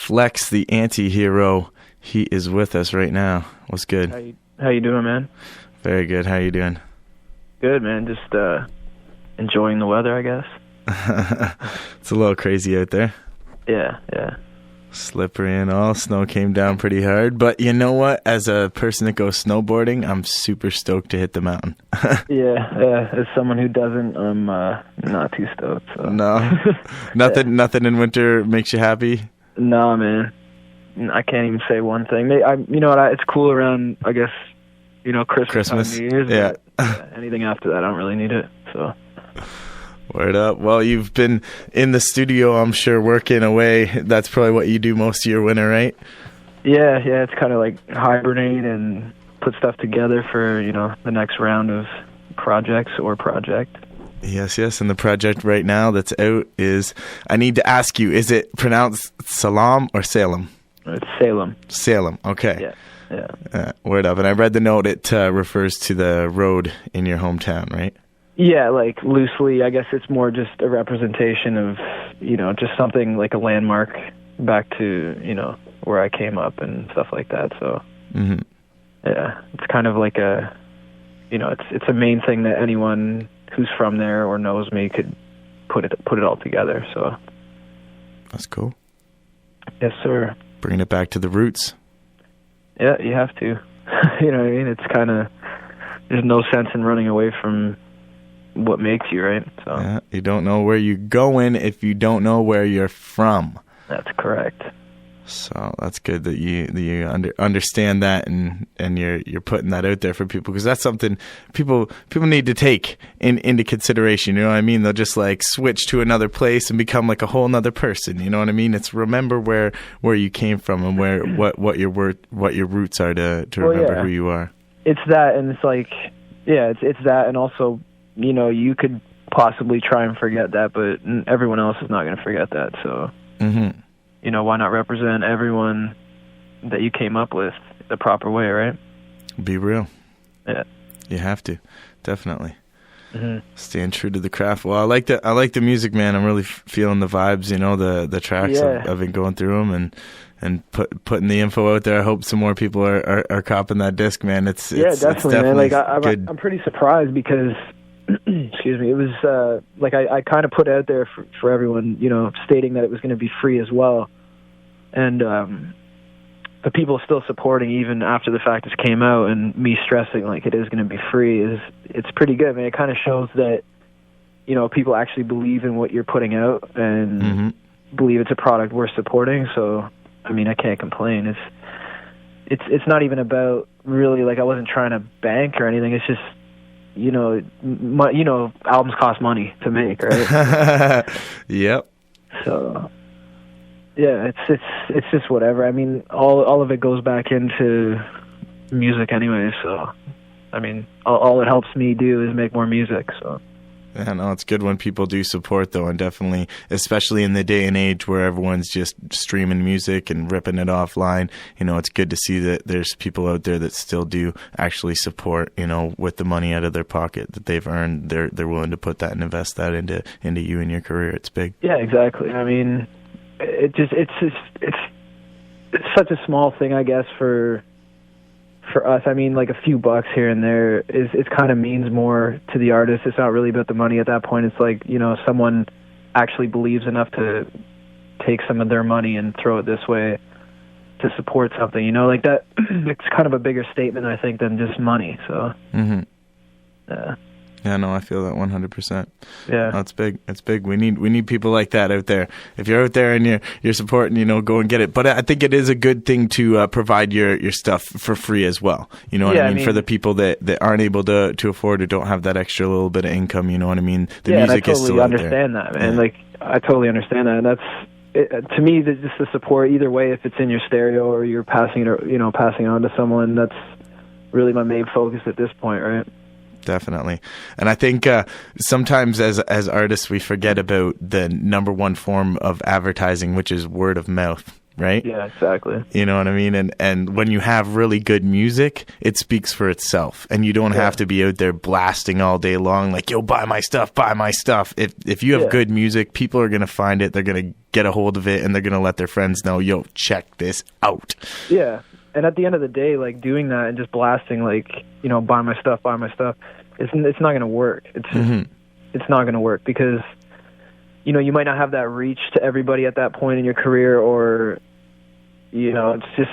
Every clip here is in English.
Flex The Antihero. He is with us right now. What's good? How you doing, man? Very good. How you doing? Good, man. Just enjoying the weather, I guess. It's a little crazy out there. Yeah. Slippery and all. Snow came down pretty hard. But you know what? As a person that goes snowboarding, I'm super stoked to hit the mountain. Yeah. As someone who doesn't, I'm not too stoked. So. No? Nothing in winter makes you happy? No, man. I can't even say one thing. You know what? It's cool around, I guess, Christmas. Time, New Year's, yeah. But anything after that, I don't really need it. So. Word up. Well, you've been in the studio, I'm sure, working away. That's probably what you do most of your winter, right? Yeah. It's kind of like hibernate and put stuff together for, the next round of project. Yes. And the project right now that's out is, I need to ask you, is it pronounced Salam or Salem? It's Salem. Salem, okay. Yeah. Word up. And I read the note, it refers to the road in your hometown, right? Yeah, like loosely, I guess it's more just a representation of, just something like a landmark back to, where I came up and stuff like that. So, Yeah, it's kind of like it's a main thing that anyone who's from there or knows me could put it all together. So that's cool. Yes, sir. Bringing it back to the roots. Yeah, you have to. You know what I mean? It's kind of, there's no sense in running away from what makes you, right? So yeah, you don't know where you're going if you don't know where you're from. That's correct. So that's good that you understand that and you're putting that out there for people, because that's something people need to take into consideration. You know what I mean? They'll just like switch to another place and become like a whole nother person. You know what I mean? It's remember where you came from and what your roots are to remember who you are. It's that, and it's like it's that, and also you could possibly try and forget that, but everyone else is not going to forget that. So. Mm-hmm. Why not represent everyone that you came up with the proper way, right? Be real. Yeah. You have to. Definitely. Mm-hmm. Stand true to the craft. Well, I like the music, man. I'm really feeling the vibes, the tracks. Yeah. I've been going through them and putting the info out there. I hope some more people are copping that disc, man. Definitely, it's definitely man. Like I'm pretty surprised because excuse me, it was I kind of put out there for everyone, stating that it was going to be free as well. And the people still supporting even after the fact it came out, and me stressing like it is going to be free it's pretty good. I mean, it kind of shows that people actually believe in what you're putting out and believe it's a product worth supporting. So I mean, I can't complain. It's not even about really like I wasn't trying to bank or anything. It's just albums cost money to make, right? Yep. So yeah, it's just whatever. I mean, all of it goes back into music anyway. So, I mean, all it helps me do is make more music. So. Yeah, no, it's good when people do support, though, and definitely, especially in the day and age where everyone's just streaming music and ripping it offline, it's good to see that there's people out there that still do actually support, with the money out of their pocket that they've earned. They're willing to put that and invest that into you and your career. It's big. Yeah, exactly. I mean, it's such a small thing, I guess, for us. I mean, like a few bucks here and there it kind of means more to the artist. It's not really about the money at that point. It's like, someone actually believes enough to take some of their money and throw it this way to support something, like that. It's kind of a bigger statement, I think, than just money. So, yeah, no, I feel that 100%. Yeah, no, it's big. It's big. We need people like that out there. If you're out there and you're supporting, go and get it. But I think it is a good thing to provide your stuff for free as well. You know what I mean? For the people that aren't able to afford or don't have that extra little bit of income. You know what I mean? The music is still out there. Yeah, I totally understand that, man. Yeah. Like I totally understand that. And that's to me, just the support either way. If it's in your stereo or you're passing it, or passing it on to someone, that's really my main focus at this point, right? Definitely. And I think sometimes as artists, we forget about the number one form of advertising, which is word of mouth, right? Yeah, exactly. You know what I mean? And when you have really good music, it speaks for itself. And you don't have to be out there blasting all day long like, yo, buy my stuff, buy my stuff. If you have good music, people are going to find it. They're going to get a hold of it, and they're going to let their friends know, yo, check this out. Yeah. And at the end of the day, like, doing that and just blasting, like, you know, buy my stuff, it's not going to work. It's just, it's not going to work because, you know, you might not have that reach to everybody at that point in your career, or, you know, it's just,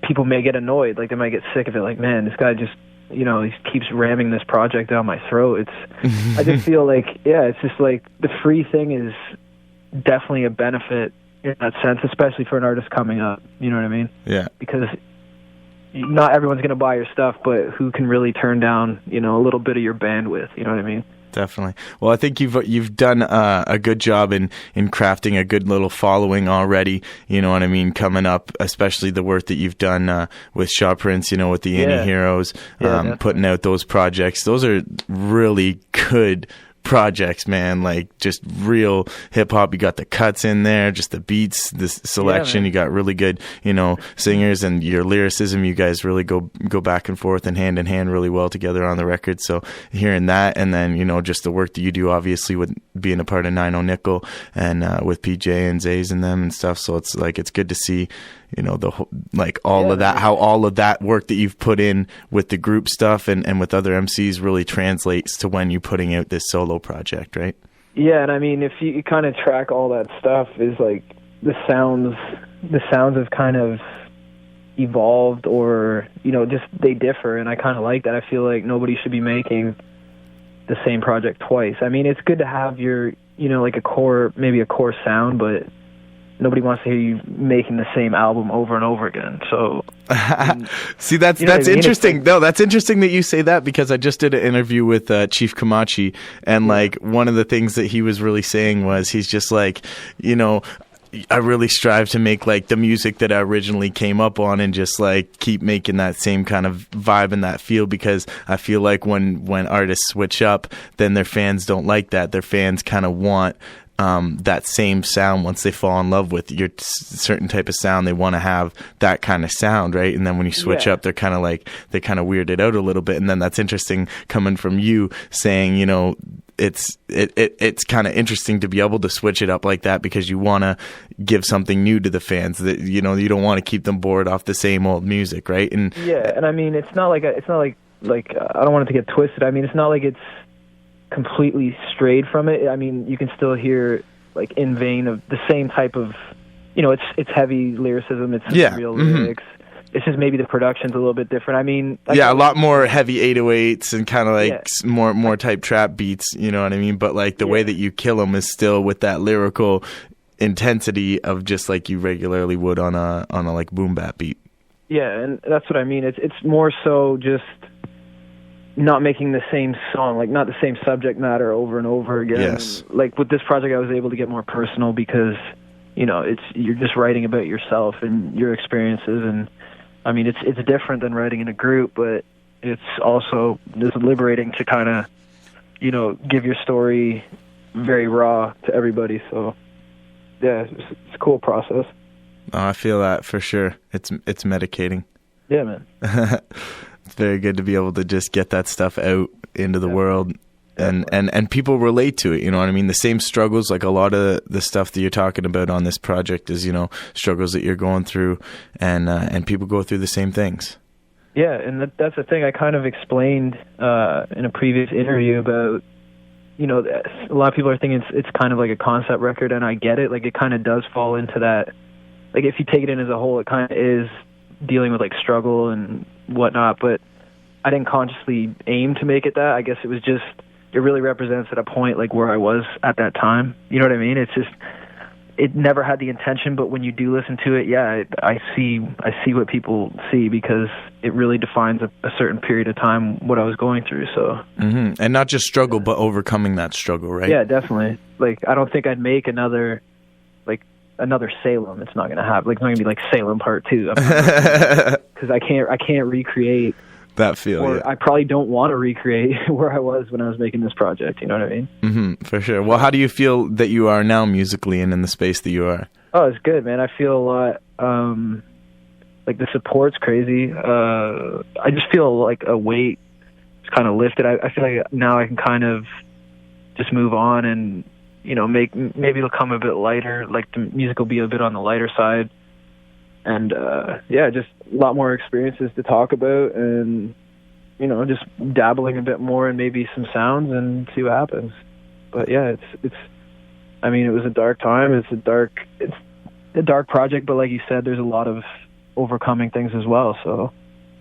people may get annoyed. Like, they might get sick of it. Like, man, this guy just, you know, he keeps ramming this project down my throat. I just feel like, it's just like the free thing is definitely a benefit in that sense, especially for an artist coming up. You know what I mean? Yeah. Because not everyone's going to buy your stuff, but who can really turn down, you know, a little bit of your bandwidth? You know what I mean? Definitely. Well, I think you've done a good job in crafting a good little following already. You know what I mean? Coming up, especially the work that you've done with Shaw Prince, you know, with the Antiheroes, putting out those projects. Those are really good projects, man. Like, just real hip hop. You got the cuts in there, just the beats, the selection. You got really good, you know, singers, and your lyricism. You guys really go back and forth and hand in hand really well together on the record. So hearing that, and then, you know, just the work that you do, obviously, with being a part of 90 Nickel and with PJ and Zays and them and stuff. So it's like, it's good to see, you know, the like all of that, how all of that work that you've put in with the group stuff and with other MCs really translates to when you're putting out this solo project, right? Yeah, and I mean, if you kind of track all that stuff, is like the sounds have kind of evolved, or, you know, just they differ, and I kind of like that. I feel like nobody should be making the same project twice. I mean, it's good to have your, you know, like maybe a core sound, but nobody wants to hear you making the same album over and over again. So, see, that's interesting. No, that's interesting that you say that, because I just did an interview with Chief Kamachi, and like one of the things that he was really saying was, he's just like, you know, I really strive to make like the music that I originally came up on, and just like keep making that same kind of vibe and that feel, because I feel like when artists switch up, then their fans don't like that. Their fans kind of want that same sound. Once they fall in love with your certain type of sound, they want to have that kind of sound, right? And then when you switch up, they kind of weird it out a little bit. And then that's interesting coming from you, saying, you know, it's kind of interesting to be able to switch it up like that, because you want to give something new to the fans, that, you know, you don't want to keep them bored off the same old music, right? And and I mean, it's not like I don't want it to get twisted. I mean, it's not like it's completely strayed from it. I mean, you can still hear, like, in vein of the same type of, you know, it's heavy lyricism, it's real lyrics. It's just maybe the production's a little bit different. I mean, a lot more heavy 808s and kind of like more type trap beats, you know what I mean? But like the way that you kill them is still with that lyrical intensity of just like you regularly would on a like boom bap beat. Yeah, and that's what I mean. It's more so just not making the same song, like not the same subject matter over and over again. Yes. Like with this project, I was able to get more personal because, you know, you're just writing about yourself and your experiences, and I mean, it's different than writing in a group, but it's also just liberating to kind of, you know, give your story very raw to everybody. So yeah, it's a cool process. Oh, I feel that for sure. It's medicating. Yeah, man. It's very good to be able to just get that stuff out into the world, and people relate to it. You know what I mean? The same struggles, like a lot of the stuff that you're talking about on this project is, you know, struggles that you're going through, and people go through the same things. Yeah, and that's the thing I kind of explained in a previous interview about, you know, a lot of people are thinking it's kind of like a concept record, and I get it. Like, it kind of does fall into that. Like, if you take it in as a whole, it kind of is dealing with like struggle and whatnot, but I didn't consciously aim to make it that. I guess it was just, it really represents at a point like where I was at that time. You know what I mean? It's just, it never had the intention, but when you do listen to it, I see what people see, because it really defines a certain period of time, what I was going through. So, and not just struggle, but overcoming that struggle, right? Yeah, definitely. Like, I don't think I'd make another Salem. It's not going to happen. Like, it's not going to be like Salem Part 2, because I can't recreate That feel, or yeah. I probably don't want to recreate where I was when I was making this project. You know what I mean? Mm-hmm, for sure. Well, how do you feel that you are now musically and in the space that you are? Oh, it's good, man. I feel a lot. Like the support's crazy. I just feel like a weight is kind of lifted. I feel like now I can kind of just move on and, you know, maybe it'll come a bit lighter. Like the music will be a bit on the lighter side. And, yeah, just a lot more experiences to talk about and, you know, just dabbling a bit more in maybe some sounds and see what happens. But, yeah, I mean, it was a dark time. It's a dark project, but like you said, there's a lot of overcoming things as well, so...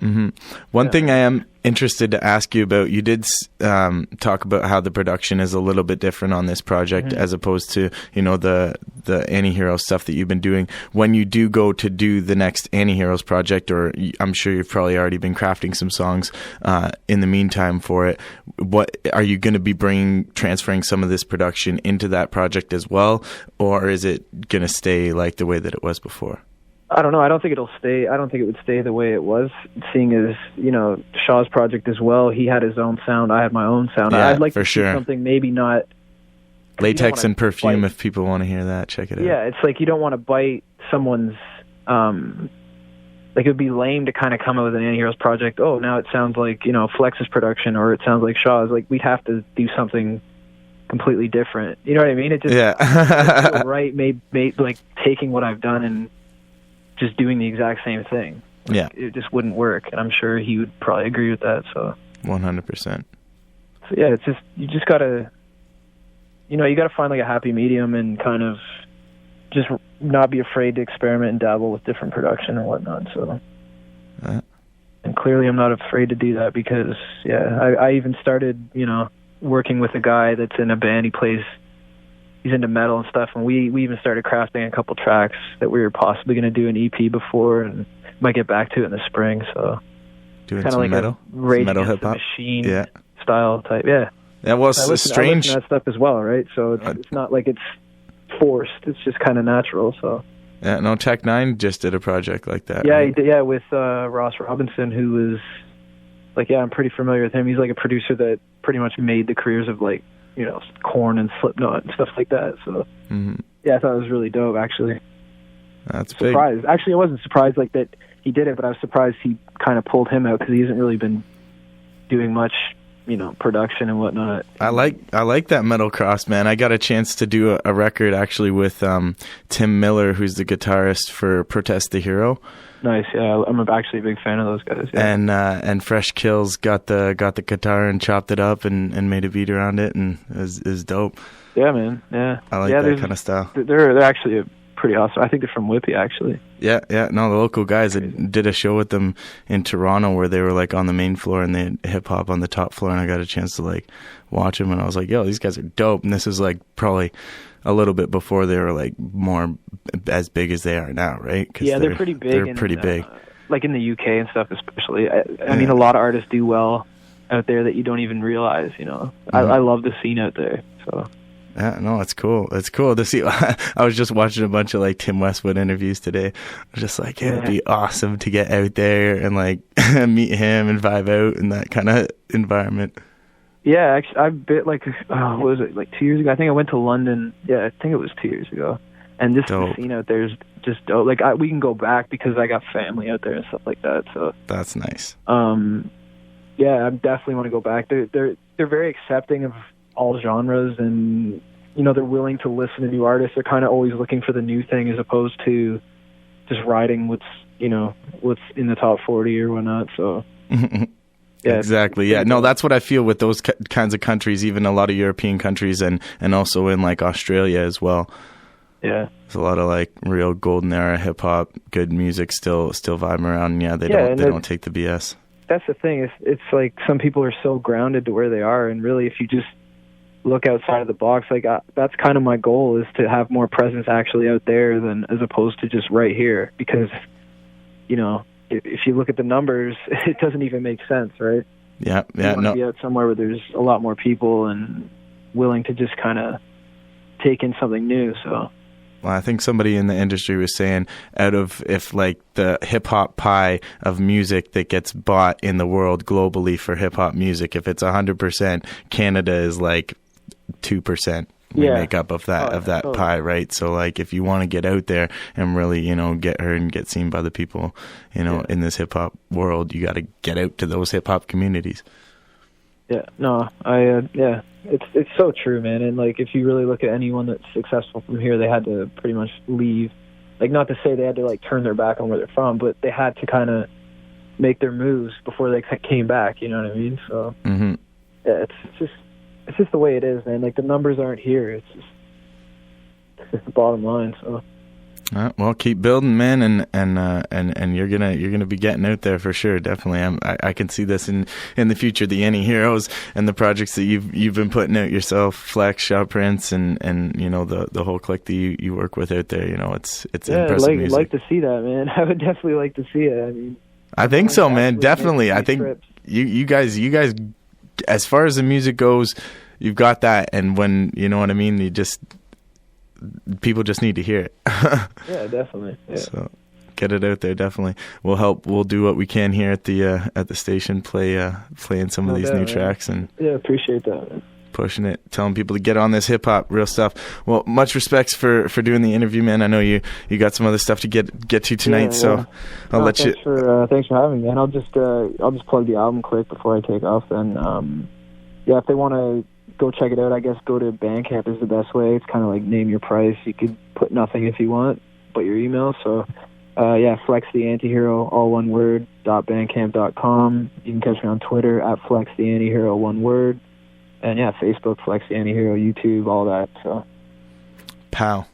Mm-hmm. One thing I am interested to ask you about, you did talk about how the production is a little bit different on this project as opposed to, you know, the Antihero stuff that you've been doing. When you do go to do the next Antiheroes project, or I'm sure you've probably already been crafting some songs in the meantime for it, what are you going to be transferring some of this production into that project as well, or is it going to stay like the way that it was before? I don't know. I don't think it'll stay. I don't think it would stay the way it was, seeing as, you know, Shaw's project as well. He had his own sound. I had my own sound. Yeah, I'd like for to sure. see something maybe not... Latex and Perfume, if people want to hear that, check it out. Yeah, it's like you don't want to bite someone's... like, it would be lame to kind of come up with an Antiheroes project. Oh, now it sounds like, you know, Flex's production, or it sounds like Shaw's. Like, we'd have to do something completely different. You know what I mean? It just... Yeah. right, made like, taking what I've done and just doing the exact same thing. Like, yeah. It just wouldn't work, and I'm sure he would probably agree with that, so... 100%. So, yeah, it's just... You just gotta... You know, you gotta find, like, a happy medium and kind of just not be afraid to experiment and dabble with different production and whatnot, so... And clearly I'm not afraid to do that because, yeah, I even started, you know, working with a guy that's in a band. He's into metal and stuff, and we even started crafting a couple tracks that we were possibly going to do an EP before, and might get back to it in the spring. So doing kind of some like metal, a Rage metal Against hip the hop, Machine style type. Yeah, that was I listen strange. to that stuff as well, right? So it's not like it's forced; it's just kind of natural. So yeah, no, Tech Nine just did a project like that. Yeah, right? he did, yeah, with Ross Robinson, who was like, yeah, I'm pretty familiar with him. He's like a producer that pretty much made the careers of, like, you know, Korn and Slipknot and stuff like that. So, yeah, I thought it was really dope, actually. That's surprised. big. Actually, I wasn't surprised like that he did it, but I was surprised he kind of pulled him out because he hasn't really been doing much, you know, production and whatnot. I like that metal cross, man. I got a chance to do a record actually with Tim Miller, who's the guitarist for Protest the Hero. Nice, yeah. I'm actually a big fan of those guys. Yeah. And Fresh Kills got the guitar and chopped it up and made a beat around it, and is dope. Yeah, man. Yeah, I like that kind of style. They're actually pretty awesome. I think they're from Whippy, actually. Yeah. No, the local guys. I did a show with them in Toronto where they were like on the main floor and they had hip hop on the top floor, and I got a chance to like watch them, and I was like, yo, these guys are dope. And this is like probably a little bit before they were like more as big as they are now, right? Yeah, they're pretty big. They're pretty big. Like in the UK and stuff, especially. I mean, a lot of artists do well out there that you don't even realize. You know, I love the scene out there. So. Yeah, no, it's cool. It's cool to see. I was just watching a bunch of like Tim Westwood interviews today. I was just like, it'd be awesome to get out there and like meet him and vibe out in that kind of environment. Yeah, actually, I've been like, what was it, like 2 years ago? I think I went to London. Yeah, I think it was 2 years ago. And just the scene out there is just dope. Like, we can go back because I got family out there and stuff like that. So that's nice. Yeah, I definitely want to go back. They're very accepting of all genres, and you know, they're willing to listen to new artists. They're kind of always looking for the new thing as opposed to just riding what's in the top 40 or whatnot. So. Yeah, exactly. Yeah, no, that's what I feel with those kinds of countries, even a lot of European countries, and also in like Australia as well. Yeah, there's a lot of like real golden era hip hop, good music still vibing around. And yeah, they don't take the BS. That's the thing. It's like some people are so grounded to where they are, and really, if you just look outside of the box, like that's kind of my goal, is to have more presence actually out there than as opposed to just right here, because you know. If you look at the numbers, it doesn't even make sense, right? Yeah. You want to be out somewhere where there's a lot more people and willing to just kind of take in something new. So I think somebody in the industry was saying if like the hip hop pie of music that gets bought in the world globally for hip hop music, if it's 100%, Canada is like 2%. Make up of that pie, right? So like if you want to get out there and really, get heard and get seen by the people, in this hip hop world, you got to get out to those hip hop communities. Yeah, no, it's so true, man. And like if you really look at anyone that's successful from here, they had to pretty much leave. Like not to say they had to like turn their back on where they're from, but they had to kind of make their moves before they came back. You know what I mean? So yeah, it's just the way it is, man. Like the numbers aren't here. It's just the bottom line. So. Well, keep building, man, and you're gonna be getting out there for sure. Definitely, I can see this in the future. The Antiheroes and the projects that you've been putting out yourself, Flex, Shaw Prince, and the whole clique that you work with out there. It's impressive music. I'd like to see that, man. I would definitely like to see it. I mean, I think so, man. Definitely, I think you guys, as far as the music goes, you've got that, and when you know what I mean, people just need to hear it. Yeah, definitely. Yeah. So get it out there. Definitely, we'll help. We'll do what we can here at the station, playing some of these new tracks, and appreciate that, man. Pushing it, telling people to get on this hip hop, real stuff. Well, much respects for doing the interview, man. I know you got some other stuff to get to tonight, so I'll let you. Thanks for having me, and I'll just plug the album quick before I take off. Then, if they want to go check it out, I guess go to Bandcamp is the best way. It's kind of like name your price. You could put nothing if you want, but your email. So, Flex The Antihero, all one word, .bandcamp.com. You can catch me on Twitter at Flex The Antihero, one word. And Facebook, Flex The Antihero, YouTube, all that. So, pow.